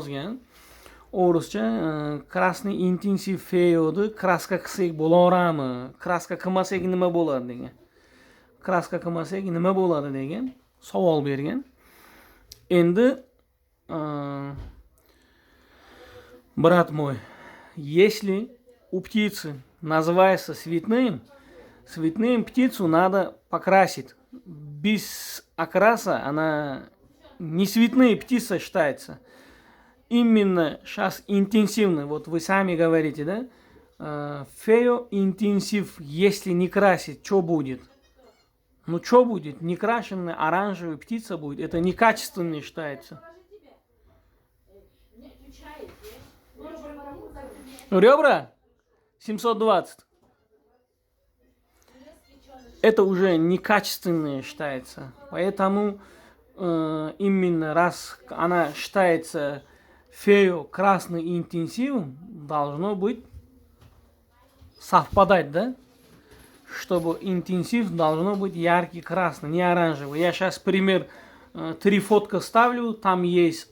yozgan. O'rischa krasniy intensiv feyoni kraska qilsak bo'laveradimi? Kraska qilmasak nima bo'ladi degan. Kraska qilmasak nima bo'ladi degan savol bergan. Endi брат мой, если у птицы называется цветным птицу надо покрасить. Без окраса она не цветная птица считается. Именно сейчас интенсивно, вот вы сами говорите, да? Фео-интенсив, если не красить, что будет? Ну, что будет? Некрашенная оранжевая птица будет. Это некачественный считается. Ребра 720. Это уже некачественное считается. Поэтому именно раз она считается фео красный интенсив, должно быть совпадать, да? Чтобы интенсив должно быть яркий красный, не оранжевый. Я сейчас пример 3 фотка ставлю, там есть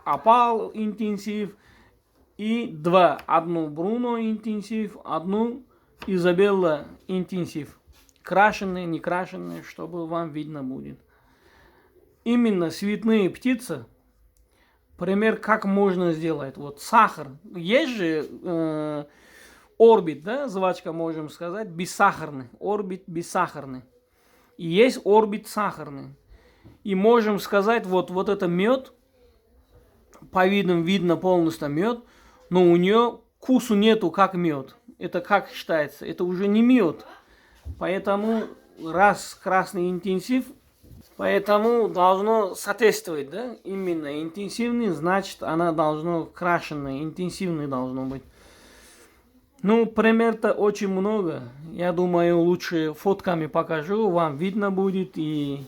опал интенсив и 2. Одну Бруно интенсив, одну Изабелла интенсив. Крашеные, не крашеные, чтобы вам видно будет. Именно цветные птицы. Пример, как можно сделать. Вот сахар. Есть же орбит, да, жвачка, можем сказать, бессахарный. Орбит бессахарный. И есть орбит сахарный. И можем сказать, вот это мед, по видам видно полностью мед, но у нее вкусу нету, как мед. Это как считается? Это уже не мед. Поэтому раз красный интенсив, поэтому должно соответствовать, да? Именно интенсивный, значит, она должна крашеная, интенсивный должно быть. Ну, пример-то очень много. Я думаю, лучше фотками покажу, вам видно будет. И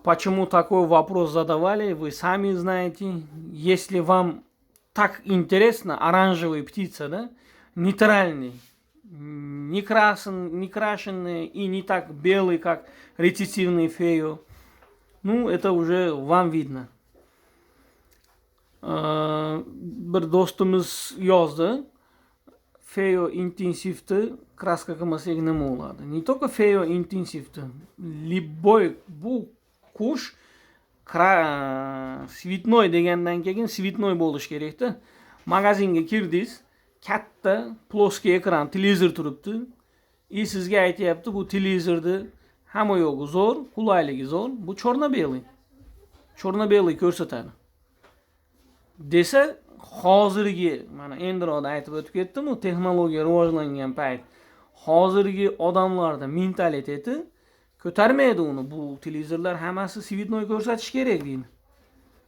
почему такой вопрос задавали, вы сами знаете. Если вам так интересно, оранжевая птица, да, нейтральный, не крашеный и не так белый, как рецессивный фео, ну, это уже вам видно. Bir do'stimiz yozdi. Feo intensivni kraska qilmasak nima bo'ladi? Не только feo intensivni, любой bu qush svitnoy degandan keyin svitnoy bo'lishi kerak-da. Magazinga kirdingiz, katta ploskiy ekran televizor turibdi. И sizga aytayapti, bu televizorni hamma yo'g'i zo'r, qulayligi zo'r. Bu черно-белый. Черно-белый ko'rsatadi. Desa, hozirgi, mana endiroda aytib o'tib ketdim, u texnologiya rivojlangan payt. Hozirgi odamlarda mentaliteti ko'tarmaydi uni. Bu televizorlar hammasi svitnoy ko'rsatish kerak deydi.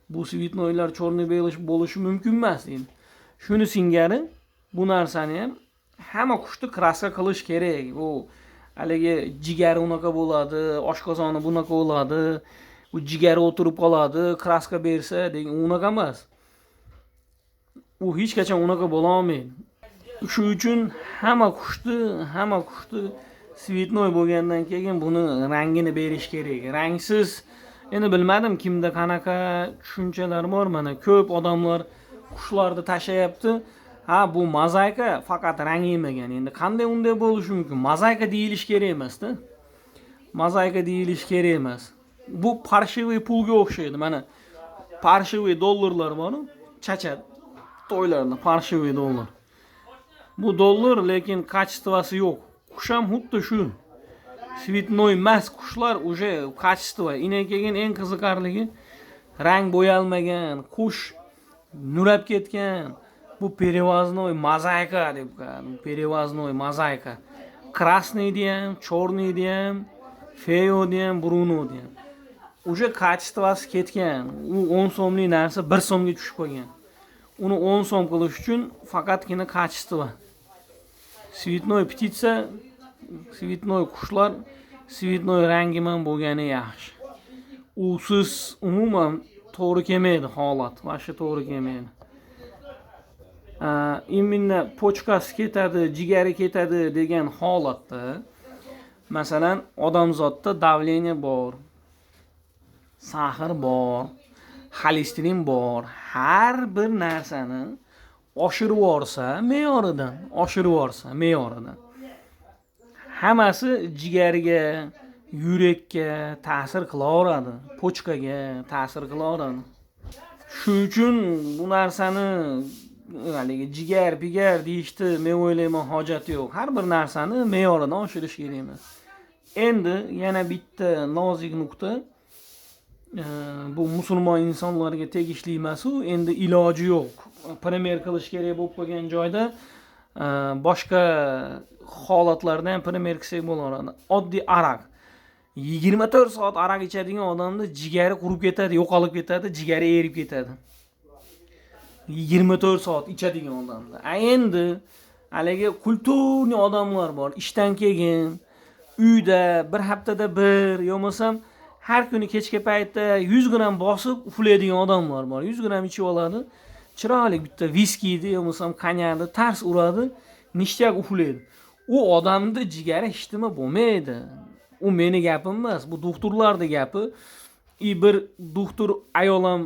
Bu svitnoylar черно-белый bo'lishi mumkin emas deydi. Shuni singari bu narsani ham hamma qushni kraska qilish kerak. U haligi jigari unaqa bo'ladi, oshqozoni bunaqa bo'ladi, u jigari o'tirib qoladi, kraska bersa degan unaqa emas. U hech qachon unaqa bo'la olmaydi. Shu uchun hamma qushni svitnoy bo'lgandan keyin buni rangini berish kerak. Rangsiz, endi bilmadim kimda qanaqa tushunchalar bor. Mana ko'p odamlar qushlarni tashlayapti. Ha, bu mozaika faqat rang yemagan. Endi qanday unday bo'lishi mumkin? Mozaika deyilish kerak emas-da. Mozaika deyilish kerak emas. Bu parshiviy pulga o'xshaydi. Mana parshiviy dollarlar bor, chachadi. To'ylarda parshiviy dollar. Bu dollar lekin kачествоsi yo'q. Qush ham xuddi shu. Svitnoy emas qushlar уже качество. Inan keyin eng qiziqarligi rang bo'yalmagan, qush nurab ketgan. Bu перевозной mozaika deb qo'yadi. Перевозной mozaika. Красный ham, черный ham, feo ham, bruno ham. Уже качествоsi ketgan. U 10 so'mlik narsa 1 so'mga tushib qolgan. Uni 10 so'm qilish uchun faqatgina качество. Svitnoy птица, svitnoy qushlar, svitnoy rangi bilan bo'lgani yaxshi. Usiz umuman to'g'ri kelmaydi holat, vaqti to'g'ri kelmaydi. Imminna pochkasi ketadi, jigari ketadi degan holatda, masalan, odamzodda davleniya bor, sahar bor, Xolesterin bor. Har bir narsani oshirib yorsa me'yoridan. Hammasi jigarga, yurakka ta'sir qilaveradi, pochkaga ta'sir qilaveradi. Shuning uchun bu narsani haligi jigar deyishdi, men o'ylayman hojati yo'q. Har bir narsani me'yoridan oshirish kerak emas. Endi yana bitta nozik nuqta, bu musulmon insonlarga tegishli emas u, endi iloji yo'q. Primer qilish kerak bo'lib qolgan joyda boshqa holatlarda ham primer qilsak bo'laveradi. Oddiy aroq. 24 soat aroq ichadigan odamni jigari qurib ketadi, yo'qolib ketadi, jigari erib ketadi. 24 soat ichadigan odamlar. Endi haligi kulturli odamlar bor, ishdan kelgan, uyda bir haftada bir, yo'masam har kuni kechki paytda 100 gram bosib uxlaydigan odamlar bor. 100 gram ichib oladi, chiroyli bitta viskiyni yo'masam konyakni tars uradi, nishtaq uxlaydi. U odamning jigari hech nima bo'lmaydi. U meni gapim emas, bu doktorlarning gapi. Bir doktor ayolam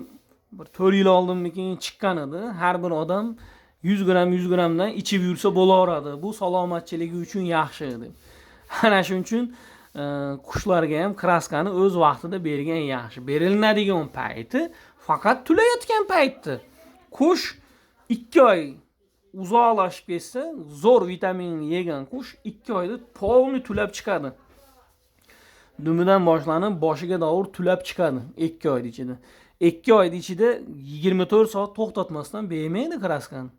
bir 4 yil oldinmikin chiqqan edi. Har bir odam 100 gramdan ichib yursa bo'laveradi. Bu salomatchiligi uchun yaxshi edi. Ana shuning uchun qushlarga ham kraskani o'z vaqtida bergan yaxshi. Beriladigan payti faqat tulayotgan paytda. Qush 2 oy uzoqlashib ketsa, zo'r vitaminni yegan qush 2 oyda polni tulab chiqadi. Dumidan boshlanib boshiga davr tulab chiqadi 2 oy ichida. 2 oy ichida 24 soat to'xtatmasdan bermaydi kraskani.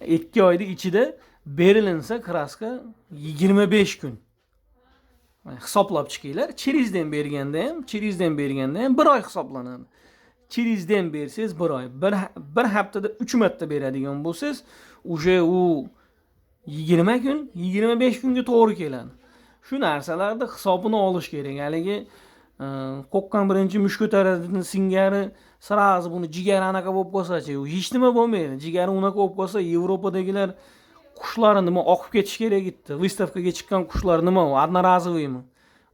2 oy ichida berilinsa kraska 25 kun. Hisoblab chiqinglar. Chirizdan berganda ham 1 oy hisoblanadi. Chirizdan bersangiz 1 oy. Bir haftada 3 marta beradigan bo'lsangiz, o'sha u 20 kun, 25 kunga to'g'ri keladi. Shu narsalarda hisobini olish kerak. Haligi qo'qqan birinchi mush ko'taradigan singari sirazi buni jigari anaqa bo'lib qolsa-chi, hech nima bo'lmaydi. Jigari unaqa bo'lib qolsa, Yevropadagilar qushlarni nima oqib ketish kerak edi. Выставкаga chiqqan qushlar nima u? Одноразовыйmi?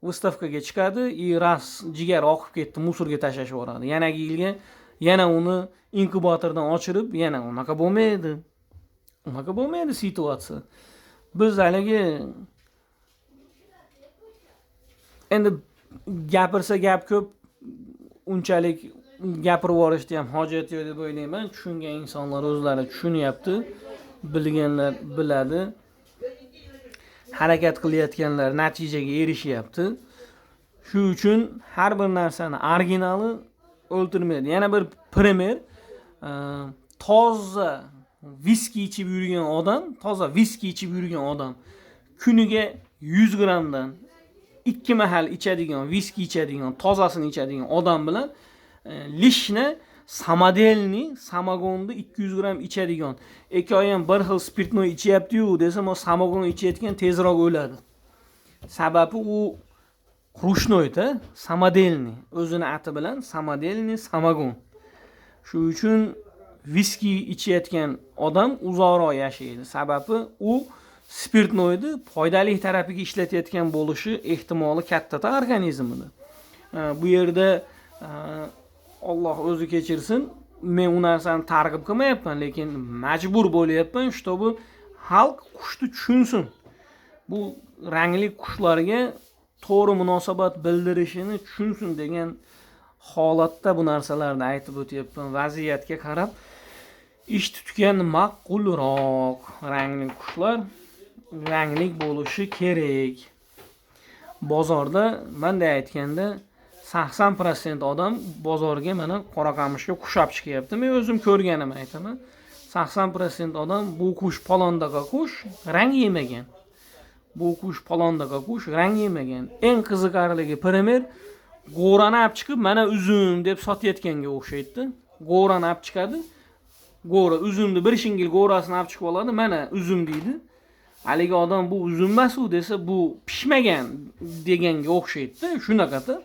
Выставкаga chiqadi, ras jigar oqib ketdi, musorga tashlashib yuboradi. Yana yilga yana uni inkubatordan ochirib, yana unaqa bo'lmaydi. Unaqa bo'lmaydi situatsiya. Biz haligi endi gapirsa gap ko'p, unchalik gapirib yuborishni ham hojat yo'q deb o'ylayman. Tushungan insonlar o'zlari tushunyapti, bilganlar biladi. Harakat qilayotganlar natijaga erishyapti. Shu uchun har bir narsani originali o'ltirmaydi. Yana bir primer, toza viski ichib yurgan odam, kuniga 100 gramdan 2 mahal ichadigan, viski ichadigan, tozasini ichadigan odam bilan lishni samogonni 200 gram ichadigan, ikkovi ham bir xil spirtnoy ichyapti-yu desam, o samogon ichayotgan tezroq o'ladi. Sababi u rushnoyda, samodelniy, o'zini ati bilan samodelniy samogon. Shu uchun viski ichayotgan odam uzoqroq yashaydi. Sababi u spirtnoyni foydali tarafiga ishlatayotgan bo'lishi ehtimoli katta organizmida. Bu yerda Alloh o'zi kechirsin, men u narsani targ'ib qilmayapman, lekin majbur bo'lyapman, чтобы xalq qushni tushunsin. Bu rangli qushlarga to'g'ri munosabat bildirishini tushunsin degan holatda bu narsalarni aytib o'tyapman. Vaziyatga qarab ish tutgan ma'qulroq. Rangli qushlar rangli bo'lishi kerak. Bozorda menda aytganda 80% odam bozorga mana qoraqamishga qush olib chiqyapti. Men o'zim ko'rganim aytaman. 80% odam bu qush palondaqa qush rang yemagan. Bu qush palondaqa qush rang yemagan. Eng qiziqarligi primer go'rani olib chiqib mana uzum deb sotayotganga o'xshaydi. Go'rani olib chiqadi. Go'ra uzumni bir shingil go'rasini olib chiqib oladi. Mana uzum deydi. Haligi odam bu uzum emas u desa, bu pishmagan deganga o'xshaydi. Shunaqada.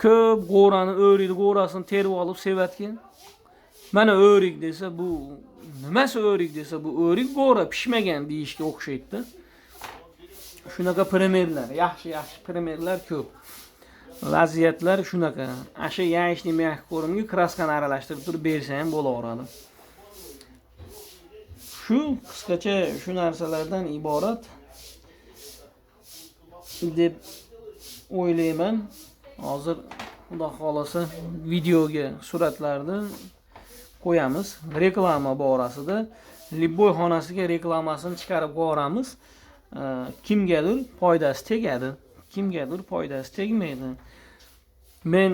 Ko'p go'rani o'riydi, go'rasini terib olib sevatgan. Mana o'rik desa, bu nimasi o'rik desa, bu o'rik go'ra pishmagan deyishga o'xshaydi. Shunaqa primerlar, yaxshi primerlar ko'p. vaziyatlar shunaqa. Asha yaishni mягкий ko'rimga kraskani aralashtirib turib bersa ham bo'laveradi. Shu qisqacha shu narsalardan iborat deb o'ylayman. Hozir xudo xolasa videoga suratlarni qo'yamiz. Reklama borasida Libboy xonasiga reklamasini chiqarib qo'yamiz. Kimgadir foydasi tegadi, kimgadir foydasi tegmaydi. Men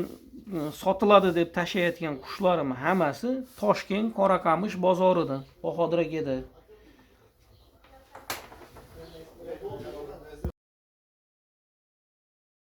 sotiladi deb tashlayotgan qushlarim hammasi Toshkent Qoraqamish bozorida, Bahodir akada